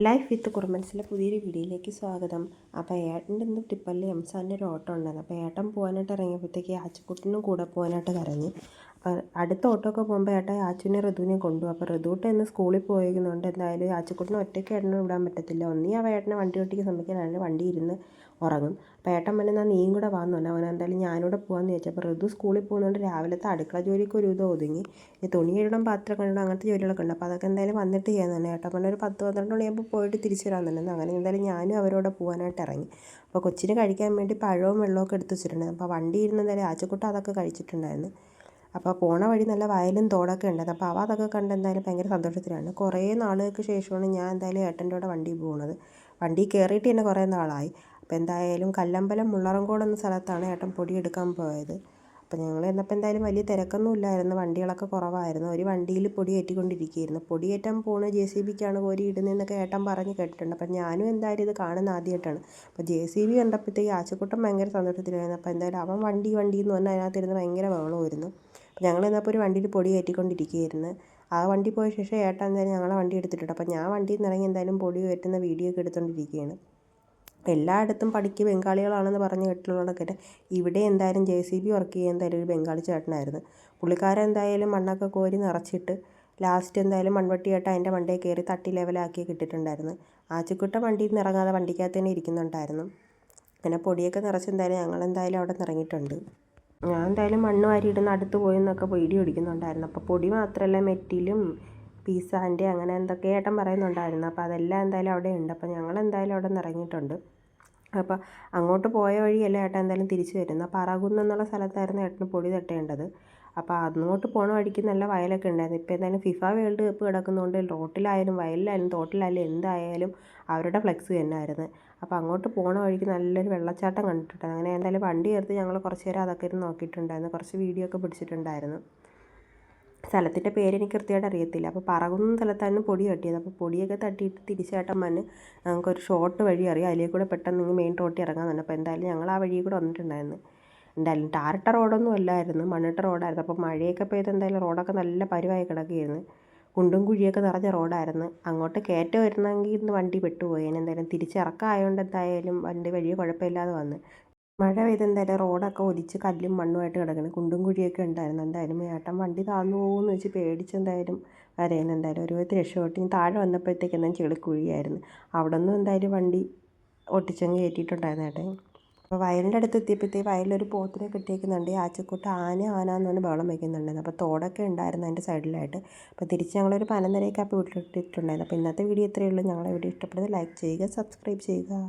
Life with കുറുമൻസിലെ പുതിയൊരു വീഡിയോയിലേക്ക് സ്വാഗതം. അപ്പോൾ ഏട്ടൻ്റെ ഇന്ന് ടിപ്പറിൽ എംസാൻ്റെ ഒരു ഓട്ടം ഉണ്ടായിരുന്നു. അപ്പോൾ ഏട്ടൻ പോകാനായിട്ട് ഇറങ്ങിയപ്പോഴത്തേക്ക് ആച്ചുക്കുട്ടനും കൂടെ പോകാനായിട്ട് കരഞ്ഞ്. അപ്പോൾ അടുത്ത ഓട്ടോ ഒക്കെ പോകുമ്പോൾ ഏട്ടൻ ആച്ചുവിനെ ഋതുവിനെയും കൊണ്ടുപോകും. അപ്പോൾ ഋതുവിട്ട് ഇന്ന് സ്കൂളിൽ പോയിരിക്കുന്നുണ്ട്. എന്തായാലും ആച്ചുക്കുട്ടനെ ഒറ്റയ്ക്ക് ഏട്ടനെ വിടാൻ പറ്റത്തില്ല. ഒന്നീ അവ ഏട്ടനെ വണ്ടി ഓട്ടിക്ക് ശ്രമിക്കാനാണ് വണ്ടി ഇരുന്ന് ഉറങ്ങും. അപ്പോൾ ഏട്ടൻ പറഞ്ഞാൽ നീയും കൂടെ വന്നുണ്ട്. അവൻ എന്തായാലും ഞാനിവിടെ പോകാമെന്ന് ചോദിച്ചു. അപ്പോൾ ഋതു സ്കൂളിൽ പോകുന്നതുകൊണ്ട് രാവിലത്തെ അടുക്കള ജോലിക്ക് ഒരു ഇത് ഒതുങ്ങി. ഈ തുണി കഴുകണം, പാത്രം കഴുകണം, അങ്ങനത്തെ ജോലികളൊക്കെ ഉണ്ട്. അപ്പോൾ അതൊക്കെ എന്തായാലും വന്നിട്ട് ചെയ്യാൻ തന്നെ. ഏട്ടൻ പറഞ്ഞ ഒരു 10-12 മണിയാകുമ്പോൾ പോയിട്ട് തിരിച്ചു വരാൻ തന്നെ. അങ്ങനെ എന്തായാലും ഞാനും അവരോട് പോകാനായിട്ട് ഇറങ്ങി. അപ്പോൾ കൊച്ചിന് കഴിക്കാൻ വേണ്ടി പഴവും വെള്ളമൊക്കെ എടുത്ത് വെച്ചിട്ടുണ്ടായിരുന്നു. അപ്പോൾ വണ്ടി ഇരുന്ന് എന്തായാലും ആച്ചക്കുട്ട അതൊക്കെ കഴിച്ചിട്ടുണ്ടായിരുന്നു. അപ്പോൾ പോണ വഴി നല്ല വയലും തോടൊക്കെ ഉണ്ടായിരുന്നു. അപ്പോൾ അവ അതൊക്കെ കണ്ട് എന്തായാലും ഭയങ്കര സന്തോഷത്തിലാണ്. കുറേ നാളുകൾക്ക് ശേഷമാണ് ഞാൻ എന്തായാലും ഏട്ടൻ്റെ കൂടെ വണ്ടി പോകുന്നത്. വണ്ടി കയറിയിട്ട് തന്നെ കുറേ നാളായി. അപ്പോൾ എന്തായാലും കല്ലമ്പലം മുള്ളറങ്കോട് എന്ന സ്ഥലത്താണ് ഏട്ടൻ പൊടി എടുക്കാൻ പോയത്. അപ്പോൾ ഞങ്ങൾ ചെന്നപ്പോൾ എന്തായാലും വലിയ തിരക്കൊന്നും ഇല്ലായിരുന്നു. വണ്ടികളൊക്കെ കുറവായിരുന്നു. ഒരു വണ്ടിയിൽ പൊടി കയറ്റിക്കൊണ്ടിരിക്കുകയായിരുന്നു. പൊടി കയറ്റാൻ പോകുന്ന JCBക്കാണ് കോരി ഇടുന്നതെന്നൊക്കെ ഏട്ടൻ പറഞ്ഞ് കേട്ടിട്ടുണ്ട്. അപ്പം ഞാനും എന്തായാലും ഇത് കാണുന്ന ആദ്യമായിട്ടാണ്. അപ്പോൾ JCB കണ്ടപ്പോഴത്തേക്ക് ആച്ചക്കുട്ടൻ ഭയങ്കര സന്തോഷത്തിലായിരുന്നു. അപ്പോൾ എന്തായാലും അവൻ വണ്ടി എന്ന് പറഞ്ഞാൽ അതിനകത്തിരുന്ന് ഭയങ്കര ബഹളമായിരുന്നു. അപ്പോൾ ഞങ്ങൾ എന്നപ്പോൾ ഒരു വണ്ടിയിൽ പൊടി കയറ്റിക്കൊണ്ടിരിക്കുകയായിരുന്നു. ആ വണ്ടി പോയ ശേഷം ഏട്ടൻ എന്തായാലും ഞങ്ങളെ വണ്ടി എടുത്തിട്ടുണ്ട്. അപ്പോൾ ഞാൻ വണ്ടിയിൽ നിന്ന് ഇറങ്ങി എന്തായാലും പൊടി കയറ്റുന്ന വീഡിയോ ഒക്കെ എടുത്തുകൊണ്ടിരിക്കുകയാണ്. എല്ലായിടത്തും പണിക്ക് ബംഗാളികളാണെന്ന് പറഞ്ഞ് കേട്ടിട്ടുള്ളതൊക്കെ ഇവിടെ എന്തായാലും JCB വർക്ക് ചെയ്യാൻ എന്തായാലും ഒരു ബംഗാളി ചേട്ടനായിരുന്നു. പുള്ളിക്കാരൻ എന്തായാലും മണ്ണൊക്കെ കോരി നിറച്ചിട്ട് ലാസ്റ്റ് എന്തായാലും മൺവട്ടിയായിട്ട് അതിൻ്റെ മണ്ടയിൽ കയറി തട്ടി ലെവലാക്കി കിട്ടിയിട്ടുണ്ടായിരുന്നു. ആച്ചിക്കുട്ട വണ്ടിയിൽ നിന്ന് ഇറങ്ങാതെ വണ്ടിക്കകത്ത് തന്നെ ഇരിക്കുന്നുണ്ടായിരുന്നു. അങ്ങനെ പൊടിയൊക്കെ നിറച്ച് എന്തായാലും ഞങ്ങളെന്തായാലും അവിടെ നിന്ന് ഇറങ്ങിയിട്ടുണ്ട്. ഞാൻ എന്തായാലും മണ്ണ് വാരിയിടുന്ന അടുത്ത് പോയി എന്നൊക്കെ വീഡിയോ പിടിക്കുന്നുണ്ടായിരുന്നു. അപ്പോൾ പൊടി മാത്രമല്ല മെറ്റിലും പിസ്സാൻ്റെ അങ്ങനെ എന്തൊക്കെ ഏട്ടൻ പറയുന്നുണ്ടായിരുന്നു. അപ്പോൾ അതെല്ലാം എന്തായാലും അവിടെ ഉണ്ട്. അപ്പോൾ ഞങ്ങളെന്തായാലും അവിടെ നിന്ന് ഇറങ്ങിയിട്ടുണ്ട്. അപ്പോൾ അങ്ങോട്ട് പോയ വഴിയല്ല ഏട്ടൻ എന്തായാലും തിരിച്ചു വരുന്നത്. അപ്പോൾ അറകുന്ന് എന്നുള്ള സ്ഥലത്തായിരുന്നു ഏട്ടന് പൊടി തട്ടേണ്ടത്. അപ്പോൾ അങ്ങോട്ട് പോണ വഴിക്ക് നല്ല വയലൊക്കെ ഉണ്ടായിരുന്നു. ഇപ്പോൾ എന്തായാലും FIFA വേൾഡ് കപ്പ് കിടക്കുന്നതുകൊണ്ട് റോട്ടിലായാലും വയലിലായാലും തോട്ടിലായാലും എന്തായാലും അവരുടെ ഫ്ലെക്സ് തന്നെയായിരുന്നു. അപ്പോൾ അങ്ങോട്ട് പോണ വഴിക്ക് നല്ലൊരു വെള്ളച്ചാട്ടം കണ്ടിട്ടുണ്ട്. അങ്ങനെ എന്തായാലും വണ്ടി ചേർത്ത് ഞങ്ങൾ കുറച്ച് നേരം അതൊക്കെ ഇരുന്ന് നോക്കിയിട്ടുണ്ടായിരുന്നു. കുറച്ച് വീഡിയോ ഒക്കെ പിടിച്ചിട്ടുണ്ടായിരുന്നു. സ്ഥലത്തിൻ്റെ പേരെനിക്ക് കൃത്യമായിട്ട് അറിയത്തില്ല. അപ്പോൾ പറകുന്ന സ്ഥലത്തായിരുന്നു പൊടി തട്ടിയത്. അപ്പോൾ പൊടിയൊക്കെ തട്ടിയിട്ട് തിരിച്ചേട്ടൻ വന്ന് ഞങ്ങൾക്കൊരു ഷോർട്ട് വഴി അറിയാം, അതിലേക്ക് കൂടെ പെട്ടെന്ന് നിങ്ങൾ മെയിൻ റോട്ടിൽ ഇറങ്ങാൻ തന്നെ. അപ്പോൾ എന്തായാലും ഞങ്ങൾ ആ വഴി കൂടെ വന്നിട്ടുണ്ടായിരുന്നു. എന്തായാലും ടാറിട്ട റോഡൊന്നും അല്ലായിരുന്നു, മണ്ണിട്ട റോഡായിരുന്നു. അപ്പോൾ മഴയൊക്കെ പെയ്ത് എന്തായാലും റോഡൊക്കെ നല്ല പരുവായി കിടക്കുകയായിരുന്നു. കുണ്ടും കുഴിയൊക്കെ നിറഞ്ഞ റോഡായിരുന്നു. അങ്ങോട്ട് കയറ്റം വരുന്നെങ്കിൽ ഇന്ന് വണ്ടി പെട്ടുപോയി. എന്തായാലും തിരിച്ചിറക്കമായതുകൊണ്ട് എന്തായാലും വണ്ടി വലിയ കുഴപ്പമില്ലാതെ വന്ന്. മഴ പെയ്ത് എന്തായാലും റോഡൊക്കെ ഒലിച്ച് കല്ലും മണ്ണുമായിട്ട് കിടക്കണം. കുണ്ടും കുഴിയൊക്കെ ഉണ്ടായിരുന്നു. എന്തായാലും ഏട്ടൻ വണ്ടി താഴ്ന്നു പോകുമെന്ന് വെച്ച് പേടിച്ചെന്തായാലും വരേന്ന് എന്തായാലും ഒരു വിധത്തിൽ രക്ഷപ്പെട്ട് താഴെ വന്നപ്പോഴത്തേക്ക് എന്തായാലും ചെളിക്കുഴിയായിരുന്നു. അവിടെ നിന്നും എന്തായാലും വണ്ടി ഒട്ടിച്ചങ്ങ് കയറ്റിയിട്ടുണ്ടായിരുന്നു ഏട്ടൻ. അപ്പോൾ വയലിൻ്റെ അടുത്ത് എത്തിയപ്പോഴത്തേക്ക് വയലിലൊരു പോത്തിനെ കെട്ടിയേക്കുന്നുണ്ട്. ആച്ചക്കൂട്ട് ആന എന്ന് പറഞ്ഞ് ബഹളം വയ്ക്കുന്നുണ്ടായിരുന്നു. അപ്പോൾ തോടൊക്കെ ഉണ്ടായിരുന്നു അതിൻ്റെ സൈഡിലായിട്ട്. അപ്പോൾ തിരിച്ച് ഞങ്ങളൊരു പനനിരയൊക്കെ അപ്പോൾ വീട്ടിലിട്ടിട്ടുണ്ടായിരുന്നു. അപ്പോൾ ഇന്നത്തെ വീഡിയോ ഇത്രയേ ഉള്ളൂ. ഞങ്ങളെ വീഡിയോ ഇഷ്ടപ്പെടുന്നത് ലൈക്ക് ചെയ്യുക, സബ്സ്ക്രൈബ് ചെയ്യുക.